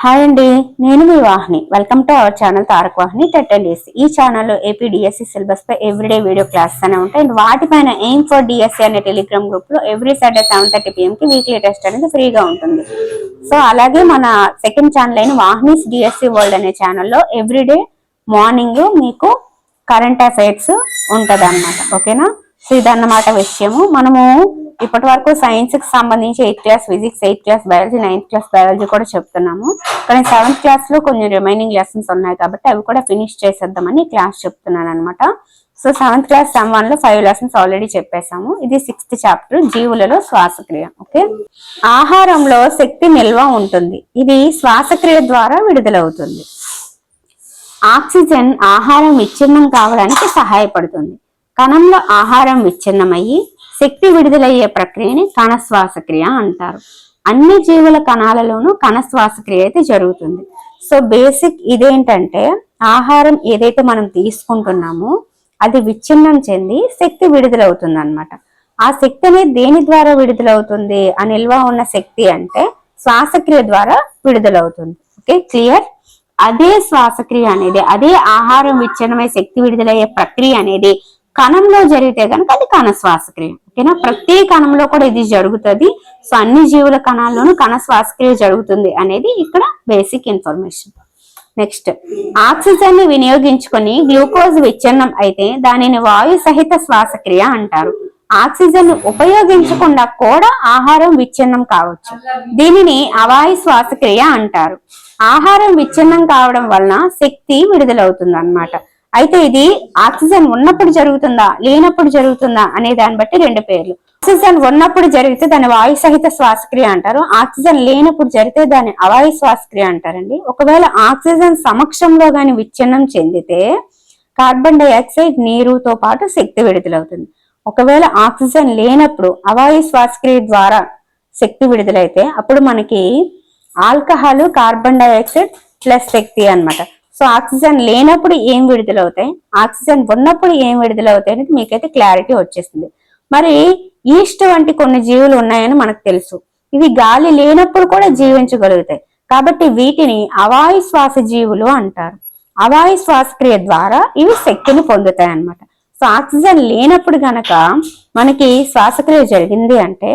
Hi అండి, నేను మీ Vahini. Welcome to our channel Tarak Vahini TET and DSC. ఈ ఛానల్లో ఏపీ డిఎస్సి సిలబస్ పై ఎవ్రీడే వీడియో క్లాసెస్ అనే ఉంటాయి. అండ్ వాటిపైన ఎయిమ్ ఫర్ డిఎస్సి అనే టెలిగ్రామ్ గ్రూప్ లో ఎవ్రీ సాటర్డే 7:30 PM కి వీక్లీ టెస్ట్ అనేది ఫ్రీగా ఉంటుంది. సో అలాగే మన సెకండ్ ఛానల్ అయిన వాహినిస్ డిఎస్సి వరల్డ్ అనే ఛానల్లో ఎవ్రీడే మార్నింగ్ మీకు కరెంట్ అఫైర్స్ ఉంటది అన్నమాట. ఓకేనా? సో ఇదన్నమాట విషయము. మనము ఇప్పటి వరకు సైన్స్ కి సంబంధించి 8th class physics, 8th class biology, 9th class biology కూడా చెప్తున్నాము. కానీ 7th క్లాస్ లో కొన్ని రిమైనింగ్ లెసన్స్ ఉన్నాయి కాబట్టి అవి కూడా ఫినిష్ చేసేద్దామని క్లాస్ చెప్తున్నాను అనమాట. సో 7th క్లాస్ సమ్ 1 లో 5 లెసన్స్ ఆల్రెడీ చెప్పేశాము. ఇది 6th చాప్టర్, జీవులలో శ్వాసక్రియ. ఓకే, ఆహారంలో శక్తి నిల్వ ఉంటుంది. ఇది శ్వాసక్రియ ద్వారా విడుదలవుతుంది. ఆక్సిజన్ ఆహారం విచ్ఛిన్నం కావడానికి సహాయపడుతుంది. కణంలో ఆహారం విచ్ఛిన్నమయ్యి శక్తి విడుదలయ్యే ప్రక్రియని కణ శ్వాసక్రియ అంటారు. అన్ని జీవుల కణాలలోనూ కణ శ్వాసక్రియ అయితే జరుగుతుంది. సో బేసిక్ ఇదేంటంటే, ఆహారం ఏదైతే మనం తీసుకుంటున్నామో అది విచ్ఛిన్నం చెంది శక్తి విడుదలవుతుంది అనమాట. ఆ శక్తి అనేది దేని ద్వారా విడుదలవుతుంది? ఆ నిల్వ ఉన్న శక్తి అంటే శ్వాసక్రియ ద్వారా విడుదలవుతుంది. Okay, clear? అదే శ్వాసక్రియ అనేది, అదే ఆహారం విచ్ఛిన్నమై శక్తి విడుదలయ్యే ప్రక్రియ అనేది కణంలో జరిగితే కనుక అది కణ శ్వాసక్రియ. ఓకేనా? ప్రతి కణంలో కూడా ఇది జరుగుతుంది. సో అన్ని జీవుల కణాల్లోనూ కణ శ్వాసక్రియ జరుగుతుంది అనేది ఇక్కడ బేసిక్ ఇన్ఫర్మేషన్. నెక్స్ట్, ఆక్సిజన్ ని వినియోగించుకొని గ్లూకోజ్ విచ్ఛిన్నం అయితే దానిని వాయు సహిత శ్వాసక్రియ అంటారు. ఆక్సిజన్ ఉపయోగించకుండా కూడా ఆహారం విచ్ఛిన్నం కావచ్చు. దీనిని అవాయు శ్వాసక్రియ అంటారు. ఆహారం విచ్ఛిన్నం కావడం వలన శక్తి విడుదలవుతుంది అన్నమాట. అయితే ఇది ఆక్సిజన్ ఉన్నప్పుడు జరుగుతుందా, లేనప్పుడు జరుగుతుందా అనే దాన్ని బట్టి రెండు పేర్లు. ఆక్సిజన్ ఉన్నప్పుడు జరిగితే దాన్ని వాయు సహిత శ్వాసక్రియ అంటారు. ఆక్సిజన్ లేనప్పుడు జరిగితే దాన్ని అవాయు శ్వాసక్రియ అంటారండి. ఒకవేళ ఆక్సిజన్ సమక్షంలో గాని విచ్ఛిన్నం చెందితే కార్బన్ డైఆక్సైడ్, నీరుతో పాటు శక్తి విడుదలవుతుంది. ఒకవేళ ఆక్సిజన్ లేనప్పుడు అవాయు శ్వాసక్రియ ద్వారా శక్తి విడుదలైతే అప్పుడు మనకి ఆల్కహాల్, కార్బన్ డైఆక్సైడ్ ప్లస్ శక్తి అన్నమాట. సో ఆక్సిజన్ లేనప్పుడు ఏం విడుదలవుతాయి, ఆక్సిజన్ ఉన్నప్పుడు ఏం విడుదలవుతాయి అనేది మీకైతే క్లారిటీ వచ్చేస్తుంది. మరి ఈస్ట్ వంటి కొన్ని జీవులు ఉన్నాయని మనకు తెలుసు. ఇవి గాలి లేనప్పుడు కూడా జీవించగలుగుతాయి కాబట్టి వీటిని అవాయు శ్వాస జీవులు అంటారు. అవాయు శ్వాసక్రియ ద్వారా ఇవి శక్తిని పొందుతాయి అన్నమాట. సో ఆక్సిజన్ లేనప్పుడు గనక మనకి శ్వాసక్రియ జరిగింది అంటే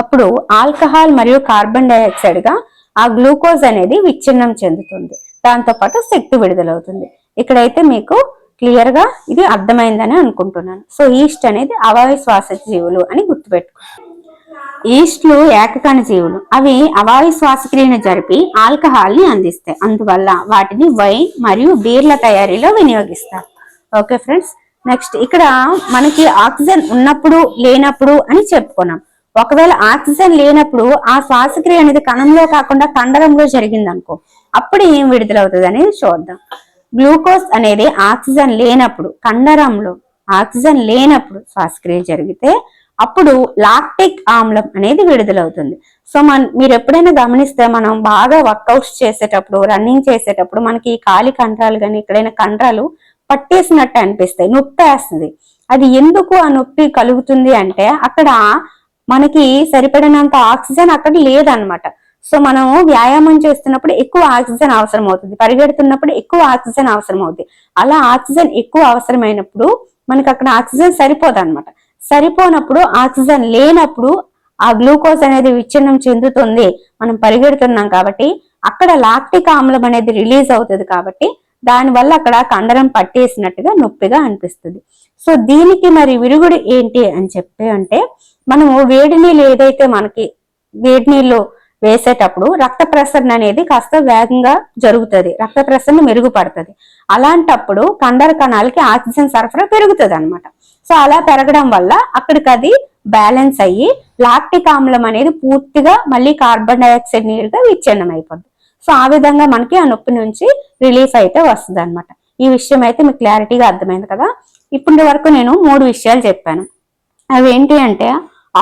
అప్పుడు ఆల్కహాల్ మరియు కార్బన్ డైఆక్సైడ్ గా ఆ గ్లూకోజ్ అనేది విచ్ఛిన్నం చెందుతుంది. దాంతో పాటు శక్తి విడుదలవుతుంది. ఇక్కడైతే మీకు క్లియర్ గా ఇది అర్థమైందని అనుకుంటున్నాను. సో ఈస్ట్ అనేది అవాయు శ్వాస జీవులు అని గుర్తుపెట్టుకో. ఈస్ట్లు ఏకకణ జీవులు. అవి అవాయు శ్వాసక్రియను జరిపి ఆల్కహాల్ ని అందిస్తాయి. అందువల్ల వాటిని వైన్ మరియు బీర్ల తయారీలో వినియోగిస్తారు. ఓకే ఫ్రెండ్స్, నెక్స్ట్ ఇక్కడ మనకి ఆక్సిజన్ ఉన్నప్పుడు లేనప్పుడు అని చెప్పుకున్నాం. ఒకవేళ ఆక్సిజన్ లేనప్పుడు ఆ శ్వాసక్రియ అనేది కణంలో కాకుండా కండరంలో జరిగింది అనుకో, అప్పుడు ఏం విడుదలవుతుంది అనేది చూద్దాం. గ్లూకోజ్ అనేది ఆక్సిజన్ లేనప్పుడు కండరంలో ఆక్సిజన్ లేనప్పుడు శ్వాసక్రియ జరిగితే అప్పుడు లాక్టిక్ ఆమ్లం అనేది విడుదలవుతుంది. సో మీరు ఎప్పుడైనా గమనిస్తే మనం బాగా వర్కౌట్స్ చేసేటప్పుడు, రన్నింగ్ చేసేటప్పుడు మనకి ఈ కాలి కండరాలు కానీ ఎక్కడైనా కండరాలు పట్టేసినట్టు అనిపిస్తాయి, నొప్పి వేస్తుంది. అది ఎందుకు ఆ నొప్పి కలుగుతుంది అంటే అక్కడ మనకి సరిపడినంత ఆక్సిజన్ అక్కడ లేదనమాట. సో మనం వ్యాయామం చేస్తున్నప్పుడు ఎక్కువ ఆక్సిజన్ అవసరం అవుతుంది, పరిగెడుతున్నప్పుడు ఎక్కువ ఆక్సిజన్ అవసరం అవుతుంది. అలా ఆక్సిజన్ ఎక్కువ అవసరమైనప్పుడు మనకి అక్కడ ఆక్సిజన్ సరిపోదు అనమాట. సరిపోనప్పుడు ఆక్సిజన్ లేనప్పుడు ఆ గ్లూకోజ్ అనేది విచ్ఛిన్నం చెందుతుంది. మనం పరిగెడుతున్నాం కాబట్టి అక్కడ లాక్టిక్ ఆమ్లం అనేది రిలీజ్ అవుతుంది కాబట్టి దానివల్ల అక్కడ కండరం పట్టేసినట్టుగా నొప్పిగా అనిపిస్తుంది. సో దీనికి మరి విరుగుడు ఏంటి అని చెప్పి అంటే, మనము వేడి నీళ్ళు ఏదైతే మనకి వేడి నీళ్ళు వేసేటప్పుడు రక్త ప్రసరణ అనేది కాస్త వేగంగా జరుగుతుంది, రక్త ప్రసరణ మెరుగుపడుతుంది. అలాంటప్పుడు కండర కణాలకి ఆక్సిజన్ సరఫరా పెరుగుతుంది అనమాట. సో అలా పెరగడం వల్ల అక్కడికి అది బ్యాలెన్స్ అయ్యి లాక్టిక్ ఆమ్లం అనేది పూర్తిగా మళ్ళీ కార్బన్ డైఆక్సైడ్ నీరుగా విచ్ఛిన్నం అయిపోద్ది. సో ఆ విధంగా మనకి ఆ నొప్పి నుంచి రిలీఫ్ అయితే వస్తుంది అనమాట. ఈ విషయం అయితే మీకు క్లారిటీగా అర్థమైంది కదా. ఇప్పటి వరకు నేను 3 విషయాలు చెప్పాను. అవి ఏంటి అంటే,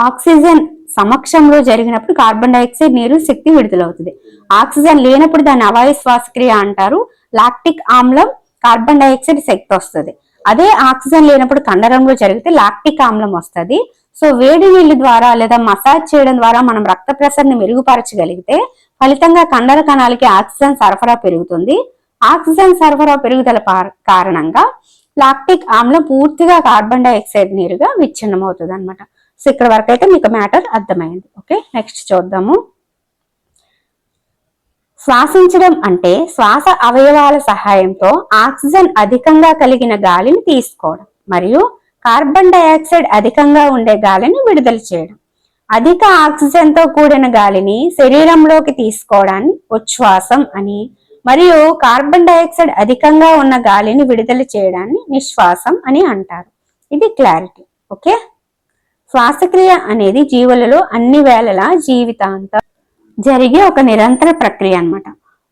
ఆక్సిజన్ సమక్షంలో జరిగినప్పుడు కార్బన్ డైఆక్సైడ్, నీరు, శక్తి విడుదలవుతుంది. ఆక్సిజన్ లేనప్పుడు దాన్ని అవాయు శ్వాసక్రియ అంటారు. లాక్టిక్ ఆమ్లం, కార్బన్ డైఆక్సైడ్ శక్తి వస్తుంది. అదే ఆక్సిజన్ లేనప్పుడు కండరంలో జరిగితే లాక్టిక్ ఆమ్లం వస్తుంది. సో వేడి నీళ్ళ ద్వారా లేదా మసాజ్ చేయడం ద్వారా మనం రక్త ప్రసరణ మెరుగుపరచగలిగితే ఫలితంగా కండర కణాలకి ఆక్సిజన్ సరఫరా పెరుగుతుంది. ఆక్సిజన్ సరఫరా పెరుగుదల కారణంగా లాక్టిక్ ఆమ్లం పూర్తిగా కార్బన్ డైఆక్సైడ్ నీరుగా విచ్ఛిన్నం అవుతుంది అనమాట. సో ఇక్కడ వరకు అయితే మీకు మ్యాటర్ అర్థమైంది. ఓకే, నెక్స్ట్ చూద్దాము. శ్వాసించడం అంటే శ్వాస అవయవాల సహాయంతో ఆక్సిజన్ అధికంగా కలిగిన గాలిని తీసుకోవడం మరియు కార్బన్ డైఆక్సైడ్ అధికంగా ఉండే గాలిని విడుదల చేయడం. అధిక ఆక్సిజన్ తో కూడిన గాలిని శరీరంలోకి తీసుకోవడాన్ని ఉచ్ఛ్వాసం అని, మరియు కార్బన్ డైఆక్సైడ్ అధికంగా ఉన్న గాలిని విడుదల చేయడాన్ని నిశ్వాసం అని అంటారు. ఇది క్లారిటీ. ఓకే, శ్వాసక్రియ అనేది జీవులలో అన్ని వేళలా జీవితాంతం జరిగే ఒక నిరంతర ప్రక్రియ అన్నమాట.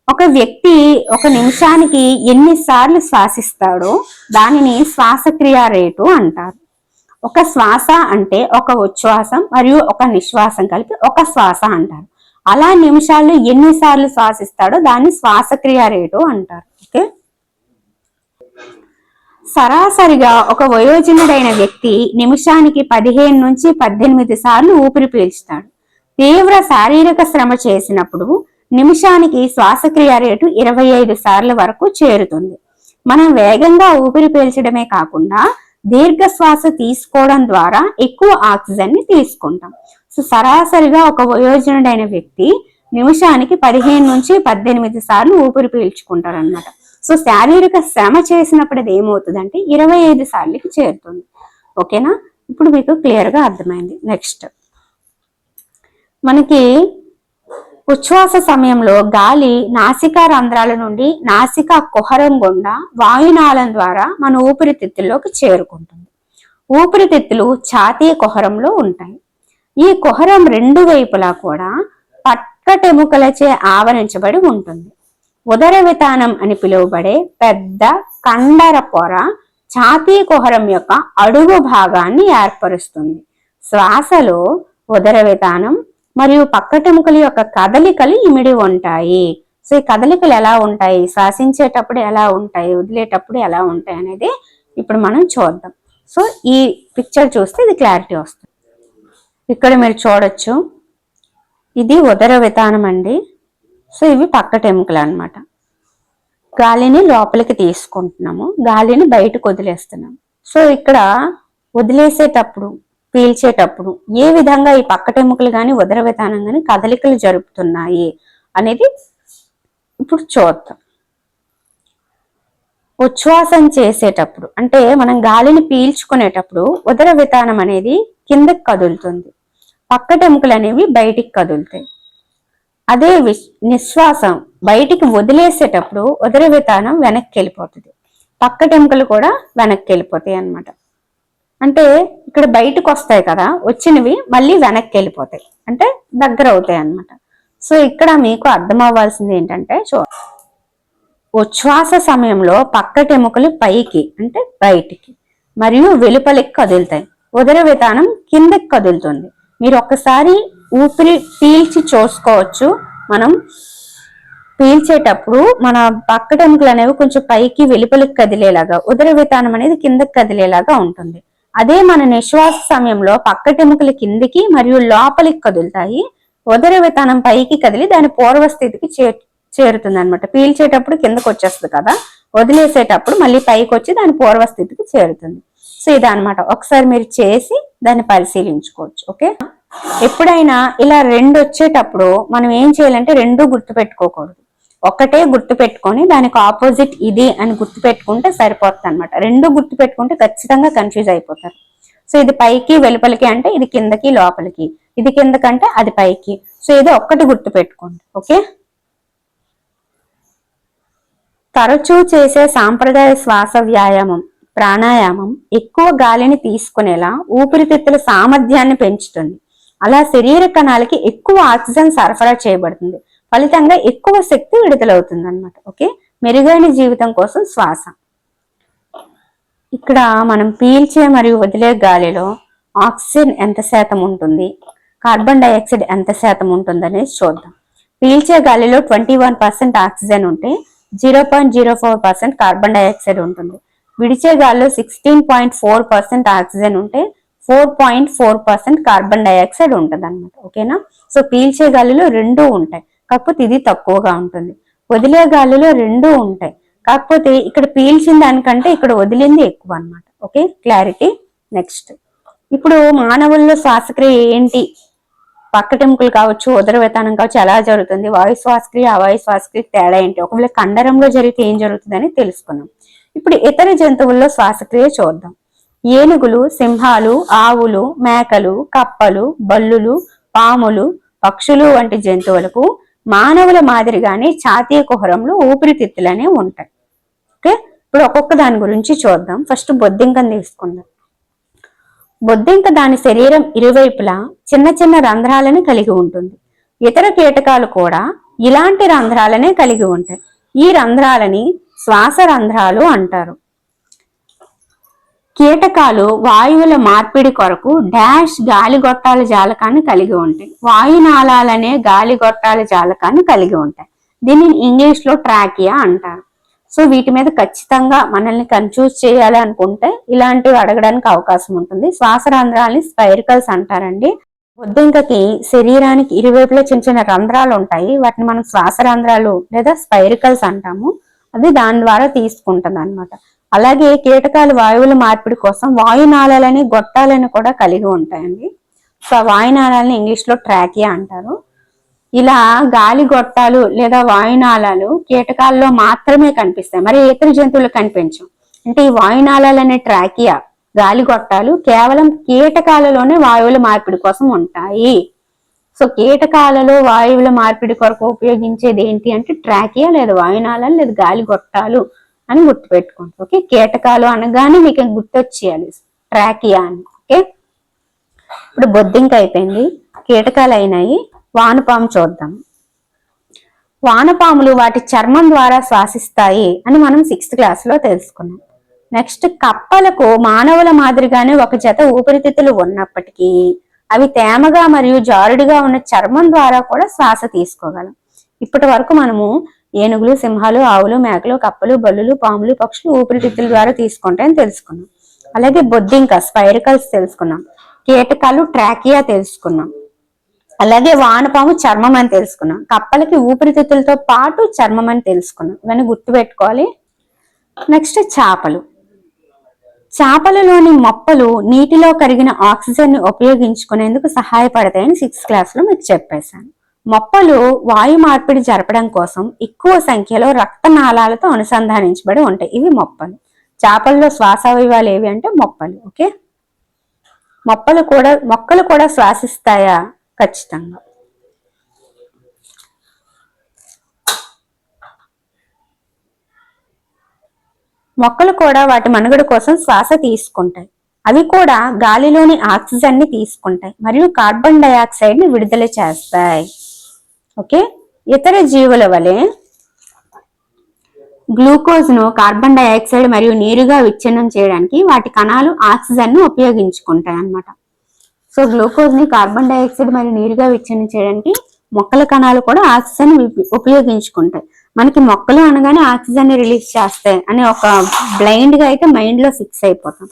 ఒక వ్యక్తి ఒక నిమిషానికి ఎన్నిసార్లు శ్వాసిస్తాడో దానిని శ్వాసక్రియ రేటు అంటారు. ఒక శ్వాస అంటే ఒక ఉచ్ఛ్వాసం మరియు ఒక నిశ్వాసం కలిపి ఒక శ్వాస అంటారు. అలా నిమిషాలు ఎన్నిసార్లు శ్వాసిస్తాడో దాన్ని శ్వాసక్రియ రేటు అంటారు. ఓకే, సరాసరిగా ఒక వయోజనుడైన వ్యక్తి నిమిషానికి 15 నుంచి 18 సార్లు ఊపిరి పీల్చుతాడు. తీవ్ర శారీరక శ్రమ చేసినప్పుడు నిమిషానికి శ్వాసక్రియ రేటు 25 సార్ల వరకు చేరుతుంది. మనం వేగంగా ఊపిరి పీల్చడమే కాకుండా దీర్ఘ శ్వాస తీసుకోవడం ద్వారా ఎక్కువ ఆక్సిజన్ ని తీసుకుంటాం. సో సరాసరిగా ఒక వయోజనుడైన వ్యక్తి నిమిషానికి 15 నుంచి 18 సార్లు ఊపిరి పీల్చుకుంటారు అనమాట. సో శారీరక శ్రమ చేసినప్పుడు అది ఏమవుతుందంటే 25 సార్లకి చేరుతుంది. ఓకేనా, ఇప్పుడు మీకు క్లియర్ గా అర్థమైంది. నెక్స్ట్, మనకి ఉచ్ఛ్వాస సమయంలో గాలి నాసికా రంధ్రాల నుండి నాసికా కుహరం గుండా వాయునాళం ద్వారా మన ఊపిరితిత్తుల్లోకి చేరుకుంటుంది. ఊపిరితిత్తులు ఛాతీ కుహరంలో ఉంటాయి. ఈ కుహరం రెండు వైపులా కూడా పక్కటెముకలచే ఆవరించబడి ఉంటుంది. ఉదర వితానం అని పిలువబడే పెద్ద కండర పొర ఛాతీ కుహరం యొక్క అడుగు భాగాన్ని ఏర్పరుస్తుంది. శ్వాసలో ఉదర వితానం మరియు పక్కటెముకల యొక్క కదలికలు ఇమిడి ఉంటాయి. సో ఈ కదలికలు ఎలా ఉంటాయి, శ్వాసించేటప్పుడు ఎలా ఉంటాయి, వదిలేటప్పుడు ఎలా ఉంటాయి అనేది ఇప్పుడు మనం చూద్దాం. సో ఈ పిక్చర్ చూస్తే ఇది క్లారిటీ వస్తుంది. ఇక్కడ మీరు చూడొచ్చు, ఇది ఉదర వితానం అండి. సో ఇవి పక్కటెముకలు అన్నమాట. గాలిని లోపలికి తీసుకుంటున్నాము, గాలిని బయటకు వదిలేస్తున్నాము. సో ఇక్కడ వదిలేసేటప్పుడు పీల్చేటప్పుడు ఏ విధంగా ఈ పక్కటెముకలు కానీ ఉదర వితానం కానీ కదలికలు జరుపుతున్నాయి అనేది ఇప్పుడు చూద్దాం. ఉచ్ఛ్వాసం చేసేటప్పుడు అంటే మనం గాలిని పీల్చుకునేటప్పుడు ఉదర వితానం అనేది కిందకి కదులుతుంది, పక్కటెముకలు అనేవి బయటికి కదులుతాయి. అదే నిశ్వాసం బయటికి వదిలేసేటప్పుడు ఉదర వితానం వెనక్కి వెళ్ళిపోతుంది, పక్కటెముకలు కూడా వెనక్కి వెళ్ళిపోతాయి అన్నమాట. అంటే ఇక్కడ బయటకు వస్తాయి కదా, వచ్చినవి మళ్ళీ వెనక్కి వెళ్ళిపోతాయి, అంటే దగ్గర అవుతాయి అన్నమాట. సో ఇక్కడ మీకు అర్థం అవ్వాల్సింది ఏంటంటే, ఉచ్ఛ్వాస సమయంలో పక్కటెముకలు పైకి అంటే బయటికి మరియు వెలుపలికి కదులుతాయి, ఉదర వితానం కిందకి కదులుతుంది. మీరు ఒక్కసారి ఊపిరి పీల్చి చూసుకోవచ్చు. మనం పీల్చేటప్పుడు మన పక్కటెముకలు అనేవి కొంచెం పైకి వెలుపలికి కదిలేలాగా, ఉదర వితానం అనేది కిందకి కదిలేలాగా ఉంటుంది. అదే మన నిశ్వాస సమయంలో పక్కటెముకలు కిందికి మరియు లోపలికి కదులుతాయి, ఉదర వితానం పైకి కదిలి దాని పూర్వస్థితికి చేరుతుంది అనమాట. పీల్చేటప్పుడు కిందకు వచ్చేస్తుంది కదా, వదిలేసేటప్పుడు మళ్ళీ పైకి వచ్చి దాని పూర్వస్థితికి చేరుతుంది. సో ఇదనమాట. ఒకసారి మీరు చేసి దాన్ని పరిశీలించుకోవచ్చు. ఓకే, ఎప్పుడైనా ఇలా రెండు వచ్చేటప్పుడు మనం ఏం చేయాలంటే రెండు గుర్తు పెట్టుకోకూడదు, ఒకటే గుర్తు పెట్టుకొని దానికి ఆపోజిట్ ఇది అని గుర్తు పెట్టుకుంటే సరిపోతుంది అనమాట. రెండు గుర్తు పెట్టుకుంటే ఖచ్చితంగా కన్ఫ్యూజ్ అయిపోతారు. సో ఇది పైకి వెలుపలికి అంటే ఇది కిందకి లోపలికి, ఇది కిందకంటే అది పైకి. సో ఇది ఒక్కటి గుర్తు పెట్టుకోండి. ఓకే, తరచూ చేసే సాంప్రదాయ శ్వాస వ్యాయామం ప్రాణాయామం ఎక్కువ గాలిని తీసుకునేలా ఊపిరితిత్తుల సామర్థ్యాన్ని పెంచుతుంది. అలా శరీర కణాలకి ఎక్కువ ఆక్సిజన్ సరఫరా చేయబడుతుంది, ఫలితంగా ఎక్కువ శక్తి విడుదలవుతుంది అన్నమాట. ఓకే, మెరుగైన జీవితం కోసం శ్వాస. ఇక్కడ మనం పీల్చే మరియు వదిలే గాలిలో ఆక్సిజన్ ఎంత శాతం ఉంటుంది, కార్బన్ డైఆక్సైడ్ ఎంత శాతం ఉంటుంది అనేది చూద్దాం. పీల్చే గాలిలో 21% ఆక్సిజన్ ఉంటే 0.04% కార్బన్ డైఆక్సైడ్ ఉంటుంది. విడిచే గాలిలో 16.4% ఆక్సిజన్ ఉంటే 4.4% కార్బన్ డైఆక్సైడ్ ఉంటుంది అనమాట. ఓకేనా? సో పీల్చే గాలిలో రెండూ ఉంటాయి, కాకపోతే ఇది తక్కువగా ఉంటుంది. వదిలే గాలిలో రెండూ ఉంటాయి, కాకపోతే ఇక్కడ పీల్చిన దానికంటే ఇక్కడ వదిలింది ఎక్కువ అనమాట. Okay, clarity. నెక్స్ట్, ఇప్పుడు మానవుల్లో శ్వాసక్రియ ఏంటి? పక్కటెముకలు కావచ్చు, ఉదర వితానం కావచ్చు, ఎలా జరుగుతుంది? వాయు శ్వాసక్రియ, అవాయు శ్వాసక్రియ తేడా ఏంటి? ఒకవేళ కండరంలో జరిగితే ఏం జరుగుతుందని తెలుసుకున్నాం. ఇప్పుడు ఇతర జంతువుల్లో శ్వాసక్రియ చూద్దాం. ఏనుగులు, సింహాలు, ఆవులు, మేకలు, కప్పలు, బల్లులు, పాములు, పక్షులు వంటి జంతువులకు మానవుల మాదిరిగానే ఛాతీ కుహరంలో ఊపిరితిత్తులనే ఉంటాయి. ఓకే, ఇప్పుడు ఒక్కొక్క దాని గురించి చూద్దాం. ఫస్ట్ బొద్దింకను తీసుకుందాం. బొద్దింక దాని శరీరం ఇరువైపులా చిన్న చిన్న రంధ్రాలను కలిగి ఉంటుంది. ఇతర కీటకాలు కూడా ఇలాంటి రంధ్రాలనే కలిగి ఉంటాయి. ఈ రంధ్రాలని శ్వాస రంధ్రాలు అంటారు. కీటకాలు వాయువుల మార్పిడి కొరకు డాష్ గాలిగొట్టాల జాలకాన్ని కలిగి ఉంటాయి. వాయునాళాలనే గాలిగొట్టాల జాలకాన్ని కలిగి ఉంటాయి. దీనిని ఇంగ్లీష్ లో ట్రాకియా అంటారు. సో వీటి మీద ఖచ్చితంగా మనల్ని కన్ఫ్యూజ్ చేయాలి అనుకుంటే ఇలాంటివి అడగడానికి అవకాశం ఉంటుంది. శ్వాస రంధ్రాలని స్పైరికల్స్ అంటారండి. బొద్దింకకి శరీరానికి ఇరువైపులా చిన్న చిన్న రంధ్రాలు ఉంటాయి, వాటిని మనం శ్వాస రంధ్రాలు లేదా స్పైరికల్స్ అంటాము. అది దాని ద్వారా తీసుకుంటుంది అనమాట. అలాగే కీటకాలు వాయువుల మార్పిడి కోసం వాయునాళాలని గొట్టాలని కూడా కలిగి ఉంటాయండి. సో వాయునాళాలని ఇంగ్లీష్ లో ట్రాకియా అంటారు. ఇలా గాలి గొట్టాలు లేదా వాయునాళాలు కీటకాల్లో మాత్రమే కనిపిస్తాయి, మరి ఇతర జంతువులకు కనిపించవు. అంటే ఈ వాయునాళాలు అనే ట్రాకియా, గాలి గొట్టాలు కేవలం కీటకాలలోనే వాయువుల మార్పిడి కోసం ఉంటాయి. సో కీటకాలలో వాయువుల మార్పిడి కొరకు ఉపయోగించేది ఏంటి అంటే ట్రాకియా లేదా వాయునాళాలు లేదా గాలి గొట్టాలు అని గుర్తుపెట్టుకోండి. ఓకే, కీటకాలు అనగానే మీకు గుర్తొచ్చేయాలి ట్రాకియా అని. ఓకే, ఇప్పుడు బొద్దింక అయిపోయింది, కీటకాలు అయినాయి. వానపాము చూద్దాం. వానపాములు వాటి చర్మం ద్వారా శ్వాసిస్తాయి అని మనం 6th క్లాస్ లో తెలుసుకున్నాం. నెక్స్ట్, కప్పలకు మానవుల మాదిరిగానే ఒక జత ఊపిరితిత్తులు ఉన్నప్పటికీ అవి తేమగా మరియు జారుడుగా ఉన్న చర్మం ద్వారా కూడా శ్వాస తీసుకోగలం. ఇప్పటి వరకు మనము ఏనుగులు, సింహాలు, ఆవులు, మేకలు, కప్పలు, బల్లులు, పాములు, పక్షులు ఊపిరితిత్తుల ద్వారా తీసుకుంటాయని తెలుసుకున్నాం. అలాగే బొద్దింక స్పైరికల్స్ తెలుసుకున్నాం, కీటకాలు ట్రాకియా తెలుసుకున్నాం, అలాగే వానపాము చర్మం అని తెలుసుకున్నాం, కప్పలకి ఊపిరితిత్తులతో పాటు చర్మం అని తెలుసుకున్నాం. ఇవన్నీ గుర్తుపెట్టుకోవాలి. నెక్స్ట్, చేపలు. చేపలలోని మొప్పలు నీటిలో కరిగిన ఆక్సిజన్ ని ఉపయోగించుకునేందుకు సహాయపడతాయని 6th క్లాస్ లో మీకు చెప్పేశాను. మొప్పలు వాయు మార్పిడి జరపడం కోసం ఎక్కువ సంఖ్యలో రక్తనాళాలతో అనుసంధానించబడి ఉంటాయి. ఇవి మొప్పలు. చేపల్లో శ్వాసావయవాలు ఏవి అంటే మొప్పలు. ఓకే, మొక్కలు కూడా శ్వాసిస్తాయా? ఖచ్చితంగా. మొక్కలు కూడా వాటి మనుగడ కోసం శ్వాస తీసుకుంటాయి. అవి కూడా గాలిలోని ఆక్సిజన్ ని తీసుకుంటాయి మరియు కార్బన్ డైఆక్సైడ్ ని విడుదల చేస్తాయి. ఓకే, ఇతర జీవుల వలె గ్లూకోజ్ ను కార్బన్ డైఆక్సైడ్ మరియు నీరుగా విచ్ఛిన్నం చేయడానికి వాటి కణాలు ఆక్సిజన్ ను ఉపయోగించుకుంటాయి అన్నమాట. సో గ్లూకోజ్ ని కార్బన్ డైఆక్సైడ్ మరియు నీరుగా విచ్ఛిన్నం చేయడానికి మొక్కల కణాలు కూడా ఆక్సిజన్ ఉపయోగించుకుంటాయి. మనకి మొక్కలు అనగానే ఆక్సిజన్ ని రిలీజ్ చేస్తాయి అని ఒక బ్లైండ్ గా అయితే మైండ్ లో ఫిక్స్ అయిపోతాం.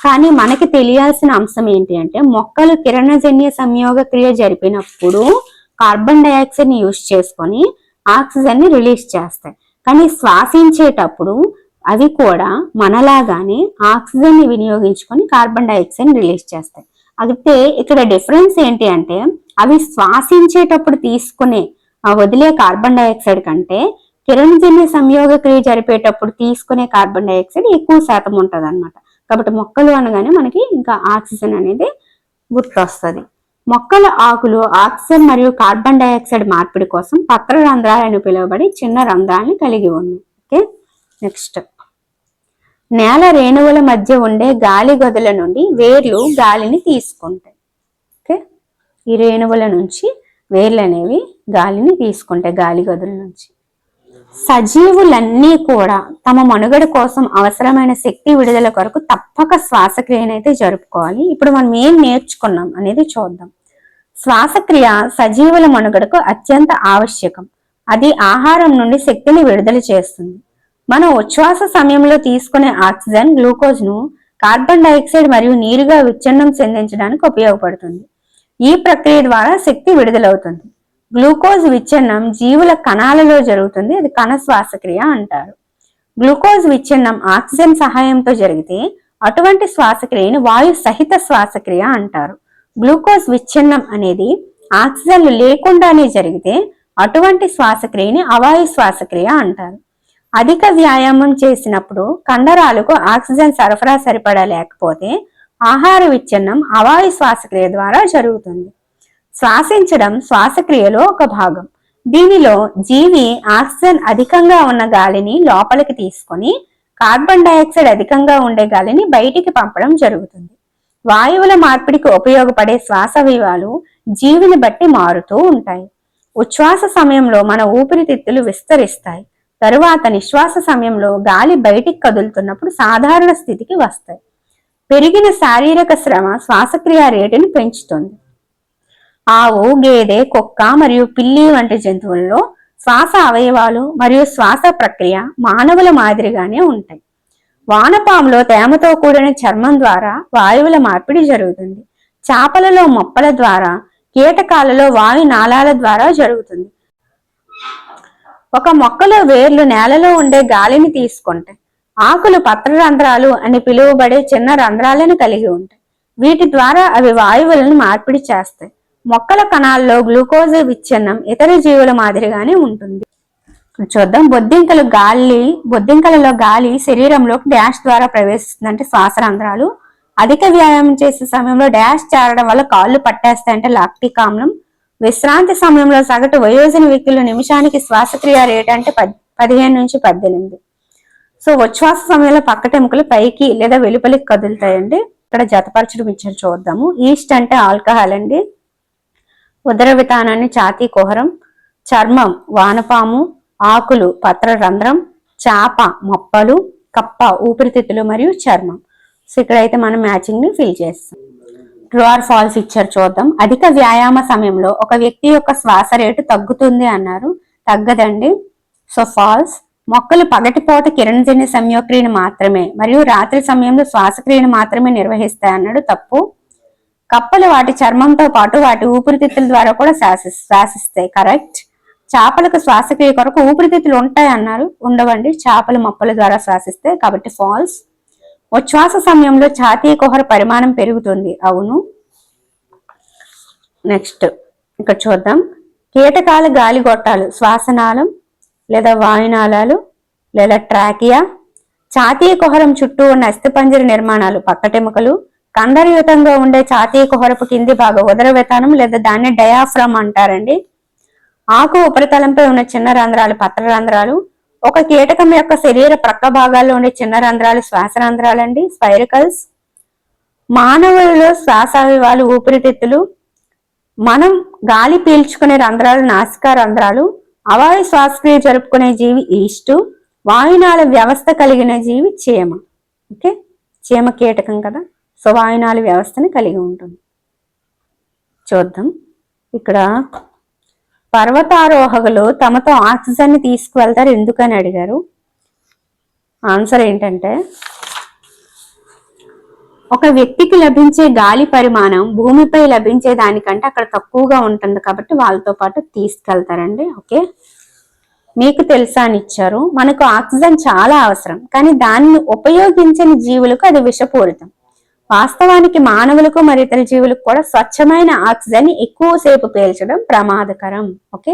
కానీ మనకి తెలియాల్సిన అంశం ఏంటి అంటే మొక్కలు కిరణజన్య సంయోగ క్రియ జరిపినప్పుడు కార్బన్ డైఆక్సైడ్ ని యూజ్ చేసుకొని ఆక్సిజన్ ని రిలీజ్ చేస్తాయి. కానీ శ్వాసించేటప్పుడు అవి కూడా మనలాగానే ఆక్సిజన్ ని వినియోగించుకొని కార్బన్ డైఆక్సైడ్ ని రిలీజ్ చేస్తాయి. అయితే ఇక్కడ డిఫరెన్స్ ఏంటి అంటే అవి శ్వాసించేటప్పుడు తీసుకునే వదిలే కార్బన్ డైఆక్సైడ్ కంటే కిరణజన్య సంయోగ క్రియ జరిపేటప్పుడు తీసుకునే కార్బన్ డైఆక్సైడ్ ఎక్కువ శాతం ఉంటది అనమాట. కాబట్టి మొక్కలు అనగానే మనకి ఇంకా ఆక్సిజన్ అనేది గుర్తొస్తుంది. మొక్కల ఆకులు ఆక్సిజన్ మరియు కార్బన్ డైఆక్సైడ్ మార్పిడి కోసం పత్ర రంధ్రాలని పిలువబడి చిన్న రంధ్రాలని కలిగి ఉన్నాయి. ఓకే, నెక్స్ట్, నేల రేణువుల మధ్య ఉండే గాలి గదుల నుండి వేర్లు గాలిని తీసుకుంటాయి. ఓకే, ఈ రేణువుల నుంచి వేర్లు అనేవి గాలిని తీసుకుంటాయి గాలి గదుల నుంచి. సజీవులన్నీ కూడా తమ మనుగడ కోసం అవసరమైన శక్తి విడుదల కొరకు తప్పక శ్వాసక్రియను అయితే జరుపుకోవాలి. ఇప్పుడు మనం ఏం నేర్చుకున్నాం అనేది చూద్దాం. శ్వాసక్రియ సజీవుల మనుగడకు అత్యంత ఆవశ్యకం. అది ఆహారం నుండి శక్తిని విడుదల చేస్తుంది. మనం ఉచ్ఛ్వాస సమయంలో తీసుకునే ఆక్సిజన్ గ్లూకోజ్ ను కార్బన్ డైఆక్సైడ్ మరియు నీరుగా విచ్ఛిన్నం చెందించడానికి ఉపయోగపడుతుంది. ఈ ప్రక్రియ ద్వారా శక్తి విడుదలవుతుంది. గ్లూకోజ్ విచ్ఛిన్నం జీవుల కణాలలో జరుగుతుంది. అది కణ శ్వాసక్రియ అంటారు. గ్లూకోజ్ విచ్ఛిన్నం ఆక్సిజన్ సహాయంతో జరిగితే అటువంటి శ్వాసక్రియను వాయు సహిత శ్వాసక్రియ అంటారు. గ్లూకోజ్ విచ్ఛిన్నం అనేది ఆక్సిజన్లు లేకుండానే జరిగితే అటువంటి శ్వాసక్రియని అవాయు శ్వాసక్రియ అంటారు. అధిక వ్యాయామం చేసినప్పుడు కండరాలకు ఆక్సిజన్ సరఫరా సరిపడా లేకపోతే ఆహార విచ్ఛిన్నం అవాయు శ్వాసక్రియ ద్వారా జరుగుతుంది. శ్వాసించడం శ్వాసక్రియలో ఒక భాగం. దీనిలో జీవి ఆక్సిజన్ అధికంగా ఉన్న గాలిని లోపలికి తీసుకొని కార్బన్ డైఆక్సైడ్ అధికంగా ఉండే గాలిని బయటికి పంపడం జరుగుతుంది. వాయువుల మార్పిడికి ఉపయోగపడే శ్వాసవ్యూహాలు జీవిని బట్టి మారుతూ ఉంటాయి. ఉచ్ఛ్వాస సమయంలో మన ఊపిరితిత్తులు విస్తరిస్తాయి. తరువాత నిశ్వాస సమయంలో గాలి బయటికి కదులుతున్నప్పుడు సాధారణ స్థితికి వస్తాయి. పెరిగిన శారీరక శ్రమ శ్వాసక్రియ రేటుని పెంచుతుంది. ఆవు, గేదె, కుక్క మరియు పిల్లి వంటి జంతువుల్లో శ్వాస అవయవాలు మరియు శ్వాస ప్రక్రియ మానవుల మాదిరిగానే ఉంటాయి. వానపాములో తేమతో కూడిన చర్మం ద్వారా వాయువుల మార్పిడి జరుగుతుంది. చేపలలో మొప్పల ద్వారా, కీటకాలలో వాయు నాళాల ద్వారా జరుగుతుంది. ఒక మొక్కలో వేర్లు నేలలో ఉండే గాలిని తీసుకుంటాయి. ఆకులు పత్రరంధ్రాలు అని పిలువబడే చిన్న రంధ్రాలను కలిగి ఉంటాయి. వీటి ద్వారా అవి వాయువులను మార్పిడి చేస్తాయి. మొక్కల కణాల్లో గ్లూకోజ్ విచ్ఛిన్నం ఇతర జీవుల మాదిరిగానే ఉంటుంది. చూద్దాం. బొద్దింకలలో గాలి శరీరంలోకి డాష్ ద్వారా ప్రవేశిస్తుంది, అంటే శ్వాసరంధ్రాలు. అధిక వ్యాయామం చేసే సమయంలో డాష్ చేరడం వల్ల కాళ్ళు పట్టేస్తాయంటే లాక్టిక్ ఆమ్లం. విశ్రాంతి సమయంలో సగటు వయోజన వ్యక్తులు నిమిషానికి శ్వాసక్రియ రేట్ అంటే 15 నుంచి 18. సో ఉచ్ఛ్వాస సమయంలో పక్కటెముకలు పైకి లేదా వెలుపలికి కదులుతాయండి. ఇక్కడ జతపరచడం ఇచ్చారు, చూద్దాము. ఈస్ట్ అంటే ఆల్కహాల్ అండి. ఉదర వితానాన్ని ఛాతీ కుహరం, చర్మం వానపాము, ఆకులు పత్రరంధ్రం, చాప మొప్పలు, కప్ప ఊపిరితిత్తులు మరియు చర్మం. సో ఇక్కడైతే మనం మ్యాచింగ్ ని ఫిల్ చేస్తాం. ట్రూ ఆర్ ఫాల్స్ ఇచ్చారు, చూద్దాం. అధిక వ్యాయామ సమయంలో ఒక వ్యక్తి యొక్క శ్వాస రేటు తగ్గుతుంది అన్నారు. తగ్గదండి. So false. మొక్కలు పగటిపూట కిరణజన్య సంయోక్రియను మాత్రమే మరియు రాత్రి సమయంలో శ్వాసక్రియను మాత్రమే నిర్వహిస్తాయి అన్నాడు. తప్పు. కప్పలు వాటి చర్మంతో పాటు వాటి ఊపిరితిత్తుల ద్వారా కూడా శ్వాసిస్తాయి. కరెక్ట్. చేపలకు శ్వాసక్రియ కొరకు ఊపిరితిత్తులు ఉంటాయి అన్నారు. ఉండవండి, చేపలు మొప్పల ద్వారా శ్వాసిస్తాయి, కాబట్టి ఫాల్స్. ఉచ్ఛ్వాస సమయంలో ఛాతీ కుహర పరిమాణం పెరుగుతుంది. అవును. నెక్స్ట్ ఇక్కడ చూద్దాం. కీటకాల గాలి గొట్టాలు శ్వాసనాళం లేదా వాయునాళాలు లేదా ట్రాకియా. ఛాతీ కుహరం చుట్టూ ఉన్న అస్థిపంజర నిర్మాణాలు పక్కటెముకలు. కండరయుతంగా ఉండే ఛాతీ కుహరపు కింది భాగం ఉదర వితానం లేదా దాన్ని డయాఫ్రమ్ అంటారండి. ఆకు ఉపరితలంపై ఉన్న చిన్న రంధ్రాలు పత్రరంధ్రాలు. ఒక కీటకం యొక్క శరీర ప్రక్క భాగాల్లో ఉండే చిన్న రంధ్రాలు శ్వాసరంధ్రాలు అండి, స్పైరికల్స్. మానవులలో శ్వాసావివాలు ఊపిరితిత్తులు. మనం గాలి పీల్చుకునే రంధ్రాలు నాసికా రంధ్రాలు. అవాయు శ్వాసక్రియ జరుపుకునే జీవి ఈస్టు. వాయునాళ వ్యవస్థ కలిగిన జీవి చీమ. ఓకే, చీమ కీటకం కదా, సో వాయునాళ వ్యవస్థని కలిగి ఉంటుంది. చూద్దాం. ఇక్కడ పర్వతారోహకులు తమతో ఆక్సిజన్ ని తీసుకువెళ్తారు ఎందుకని అడిగారు. ఆన్సర్ ఏంటంటే, ఒక వ్యక్తికి లభించే గాలి పరిమాణం భూమిపై లభించే దానికంటే అక్కడ తక్కువగా ఉంటుంది కాబట్టి వాళ్ళతో పాటు తీసుకెళ్తారండి. ఓకే, మీకు తెలుసా అని ఇచ్చారు. మనకు ఆక్సిజన్ చాలా అవసరం, కానీ దాన్ని ఉపయోగించని జీవులకు అది విషపూరితం. వాస్తవానికి మానవులకు మరి ఇతర జీవులకు కూడా స్వచ్ఛమైన ఆక్సిజన్ ఎక్కువసేపు పీల్చడం ప్రమాదకరం. ఓకే.